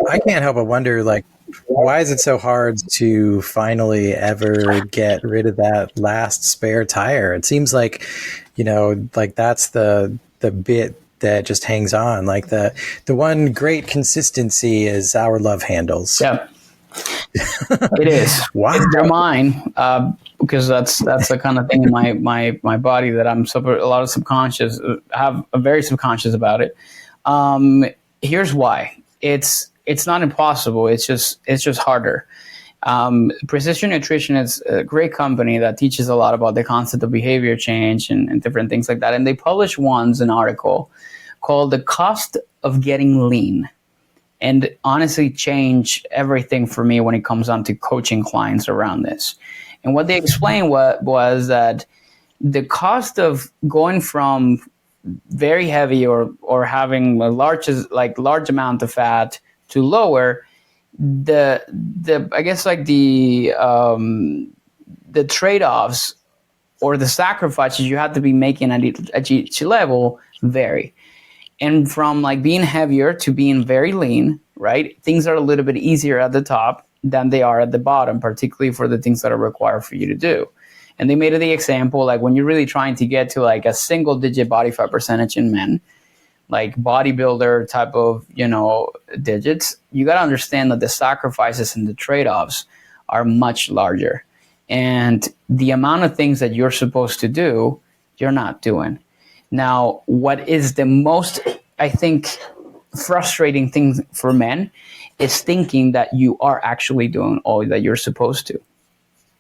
Speaker 1: I can't help but wonder, like, why is it so hard to finally ever get rid of that last spare tire? It seems like, like that's the bit that just hangs on. Like the one great consistency is our love handles.
Speaker 2: Yeah, it is.
Speaker 1: Wow.
Speaker 2: They're mine, because that's the kind of thing in my body that I'm a lot of subconscious. I have a very subconscious about it. Here's why. It's not impossible. It's just harder. Precision Nutrition is a great company that teaches a lot about the concept of behavior change and different things like that. And they published once an article called "The Cost of Getting Lean," and honestly changed everything for me when it comes down to coaching clients around this. And what they explained was that the cost of going from very heavy or having a large amount of fat to lower, the I guess like the trade-offs or the sacrifices you have to be making at each level vary. And from like being heavier to being very lean, right? Things are a little bit easier at the top than they are at the bottom, particularly for the things that are required for you to do. And they made the example, like when you're really trying to get to like a single digit body fat percentage in men, like bodybuilder type of, digits, you got to understand that the sacrifices and the trade-offs are much larger. And the amount of things that you're supposed to do, you're not doing. Now, what is the most, I think, frustrating thing for men is thinking that you are actually doing all that you're supposed to,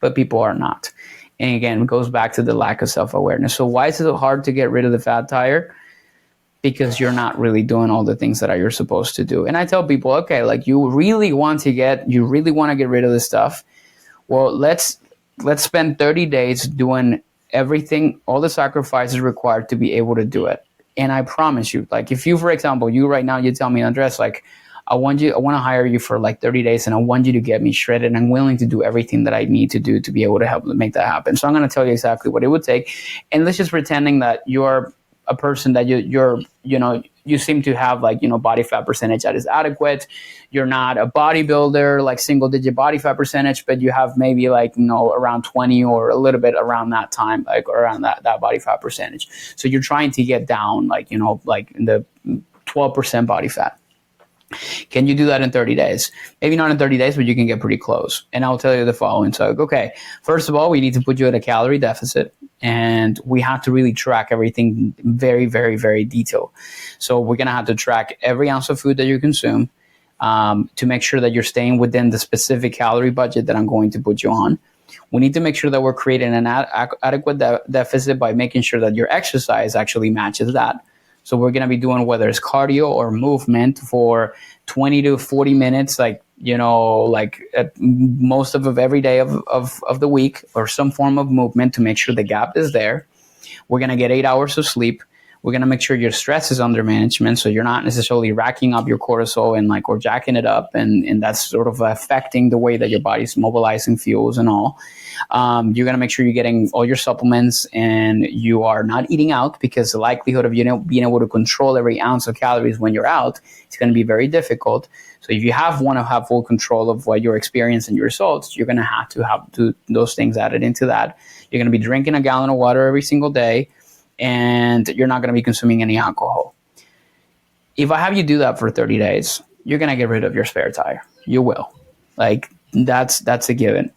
Speaker 2: but people are not. And again, it goes back to the lack of self-awareness. So why is it hard to get rid of the fat tire? Because you're not really doing all the things that you're supposed to do. And I tell people, okay, like you really want to get rid of this stuff. Well, let's spend 30 days doing everything, all the sacrifices required to be able to do it. And I promise you, like if you, for example, you right now, you tell me, Andres, like I want to hire you for like 30 days and I want you to get me shredded, and I'm willing to do everything that I need to do to be able to help make that happen. So I'm going to tell you exactly what it would take. And let's just pretending that you're a person that you seem to have like, body fat percentage that is adequate. You're not a bodybuilder, like single digit body fat percentage, but you have maybe like, around 20 or a little bit around that time, like around that body fat percentage. So you're trying to get down like, like in the 12% body fat. Can you do that in 30 days? Maybe not in 30 days, but you can get pretty close. And I'll tell you the following. So, okay, first of all, we need to put you at a calorie deficit, and we have to really track everything very, very, very detailed. So we're going to have to track every ounce of food that you consume to make sure that you're staying within the specific calorie budget that I'm going to put you on. We need to make sure that we're creating an adequate deficit by making sure that your exercise actually matches that. So we're going to be doing whether it's cardio or movement for 20 to 40 minutes, like, most of every day of the week, or some form of movement to make sure the gap is there. We're going to get 8 hours of sleep. We're going to make sure your stress is under management, so you're not necessarily racking up your cortisol and or jacking it up, and that's sort of affecting the way that your body's mobilizing fuels and all. You're going to make sure you're getting all your supplements and you are not eating out, because the likelihood of being able to control every ounce of calories when you're out is going to be very difficult. So if you want to have full control of what your experience and your results, you're going to have those things added into that. You're going to be drinking a gallon of water every single day, and you're not going to be consuming any alcohol. If I have you do that for 30 days, you're going to get rid of your spare tire. You will. That's a given.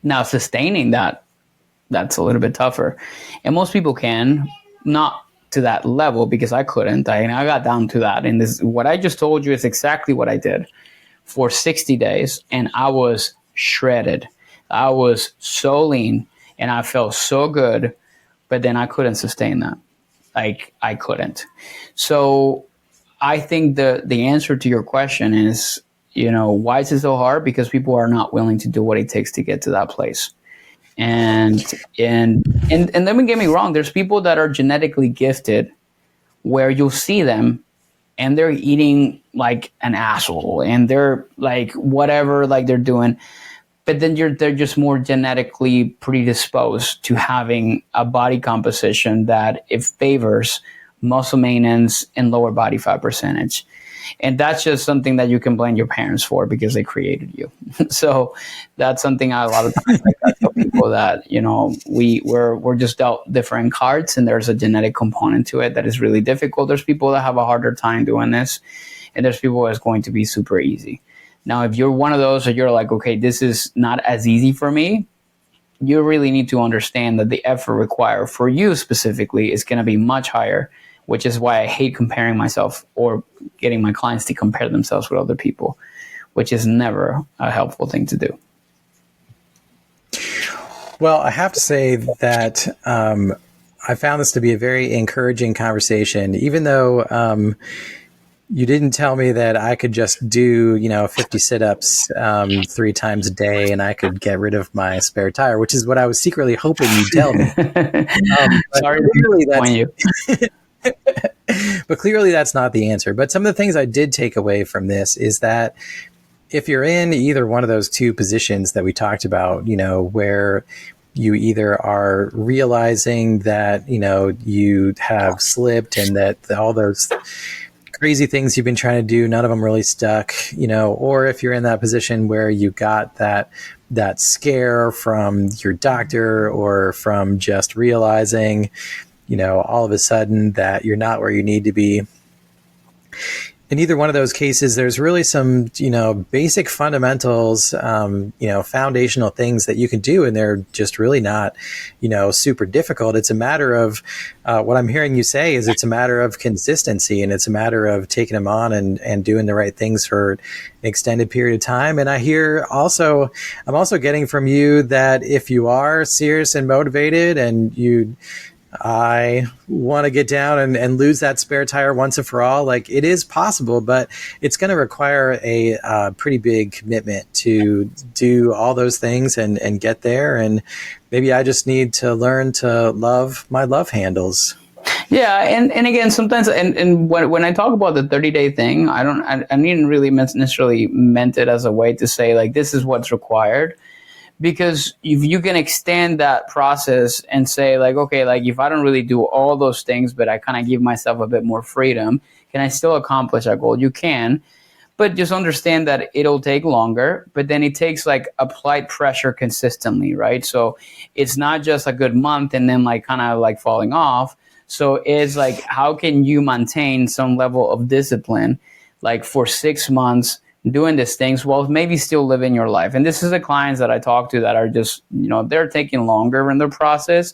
Speaker 2: Now, sustaining that's a little bit tougher. And most people can, not to that level, because I couldn't. I got down to that. And what I just told you is exactly what I did for 60 days. And I was shredded. I was so lean and I felt so good, but then I couldn't sustain that. I couldn't. So I think the answer to your question is, why is it so hard? Because people are not willing to do what it takes to get to that place. And don't get me wrong, there's people that are genetically gifted where you'll see them and they're eating like an asshole and they're like whatever they're doing. But then they're just more genetically predisposed to having a body composition that it favors muscle maintenance and lower body fat percentage. And that's just something that you can blame your parents for because they created you. So that's something a lot of times I tell people that, we're just dealt different cards and there's a genetic component to it that is really difficult. There's people that have a harder time doing this, and there's people that's going to be super easy. Now, if you're one of those or you're like, okay, this is not as easy for me, you really need to understand that the effort required for you specifically is going to be much higher, which is why I hate comparing myself or getting my clients to compare themselves with other people, which is never a helpful thing to do.
Speaker 1: Well, I have to say that I found this to be a very encouraging conversation, even though you didn't tell me that I could just do, 50 sit-ups 3 times a day and I could get rid of my spare tire, which is what I was secretly hoping you'd tell me.
Speaker 2: Sorry to disappoint you.
Speaker 1: But clearly that's not the answer. But some of the things I did take away from this is that if you're in either one of those two positions that we talked about, where you either are realizing that, you have slipped and that all those crazy things you've been trying to do, none of them really stuck, or if you're in that position where you got that scare from your doctor or from just realizing, all of a sudden that you're not where you need to be. In either one of those cases, there's really some, basic fundamentals, foundational things that you can do, and they're just really not, super difficult. It's a matter of what I'm hearing you say is it's a matter of consistency, and it's a matter of taking them on and doing the right things for an extended period of time. And I'm also getting from you that if you are serious and motivated and I want to get down and lose that spare tire once and for all, it is possible, but it's going to require a pretty big commitment to do all those things and get there. And maybe I just need to learn to love my love handles.
Speaker 2: Yeah. And again, sometimes, and when I talk about the 30-day thing, I didn't really necessarily meant it as a way to say this is what's required. Because if you can extend that process and say okay, if I don't really do all those things, but I kind of give myself a bit more freedom, can I still accomplish that goal? You can, but just understand that it'll take longer, but then it takes applied pressure consistently, right? So it's not just a good month and then kind of falling off. So it's how can you maintain some level of discipline, for 6 months, doing these things while maybe still living your life. And this is the clients that I talk to that are just, they're taking longer in their process.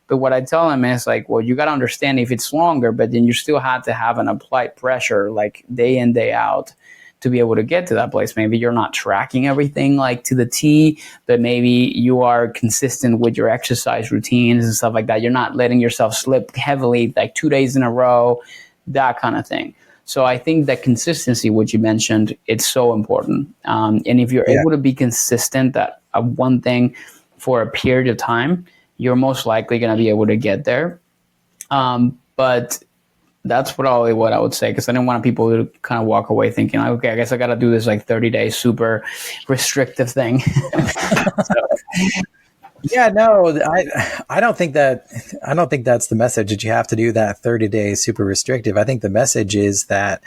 Speaker 2: But what I tell them is well, you got to understand if it's longer, but then you still have to have an applied pressure day in, day out to be able to get to that place. Maybe you're not tracking everything to the T, but maybe you are consistent with your exercise routines and stuff like that. You're not letting yourself slip heavily 2 days in a row, that kind of thing. So I think that consistency, which you mentioned, it's so important. And if you're able to be consistent at one thing for a period of time, you're most likely going to be able to get there. But that's probably what I would say, because I didn't want people to kind of walk away thinking, like, okay, I guess I got to do this like 30-day super restrictive thing.
Speaker 1: Yeah, no, I don't think that's the message, that you have to do that 30-day super restrictive. I think the message is that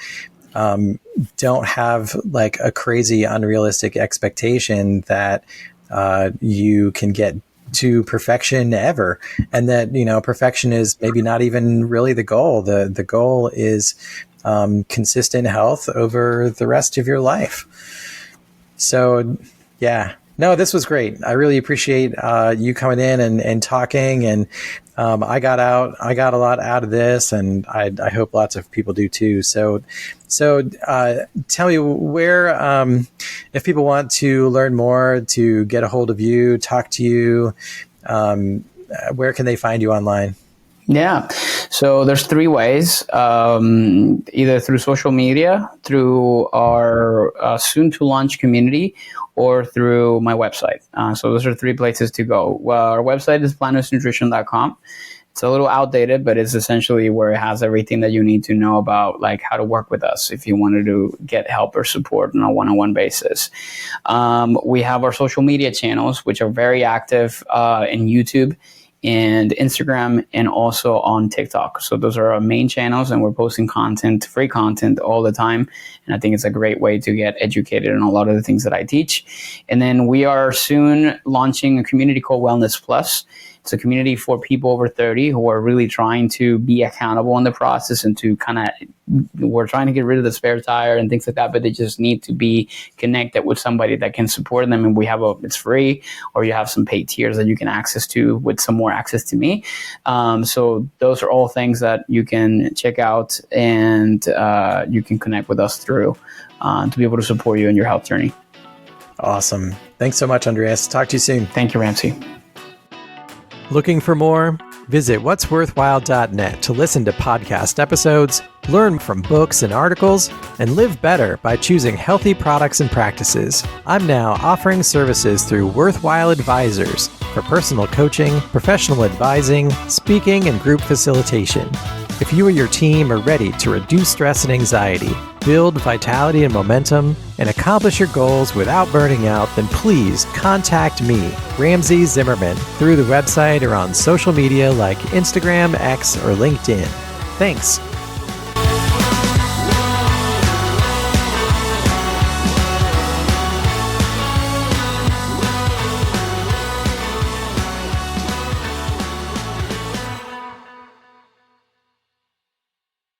Speaker 1: don't have like a crazy unrealistic expectation that you can get to perfection ever, and that, you know, perfection is maybe not even really the goal. The goal is consistent health over the rest of your life. So yeah, no, this was great. I really appreciate you coming in and talking, and I got a lot out of this, and I hope lots of people do too. So tell me where, if people want to learn more, to get a hold of you, talk to you, where can they find you online?
Speaker 2: Yeah. So there's 3 ways, either through social media, through our soon to launch community, or through my website. So those are 3 places to go. Well, our website is planosnutrition.com. It's a little outdated, but it's essentially where it has everything that you need to know about, like, how to work with us if you wanted to get help or support on a one-on-one basis. We have our social media channels, which are very active in YouTube and Instagram, and also on TikTok. So those are our main channels, and we're posting content, free content all the time. And I think it's a great way to get educated on a lot of the things that I teach. And then we are soon launching a community called Wellness Plus. It's a community for people over 30 who are really trying to be accountable in the process, and to we're trying to get rid of the spare tire and things like that, but they just need to be connected with somebody that can support them. And it's free, or you have some paid tiers that you can access to with some more access to me. So those are all things that you can check out, and you can connect with us through to be able to support you in your health journey.
Speaker 1: Awesome. Thanks so much, Andreas. Talk to you soon.
Speaker 2: Thank you, Ramsey.
Speaker 1: Looking for more? Visit whatsworthwhile.net to listen to podcast episodes, learn from books and articles, and live better by choosing healthy products and practices. I'm now offering services through Worthwhile Advisors for personal coaching, professional advising, speaking, and group facilitation. If you or your team are ready to reduce stress and anxiety, build vitality and momentum, and accomplish your goals without burning out, then please contact me, Ramsey Zimmerman, through the website or on social media like Instagram, X, or LinkedIn. Thanks.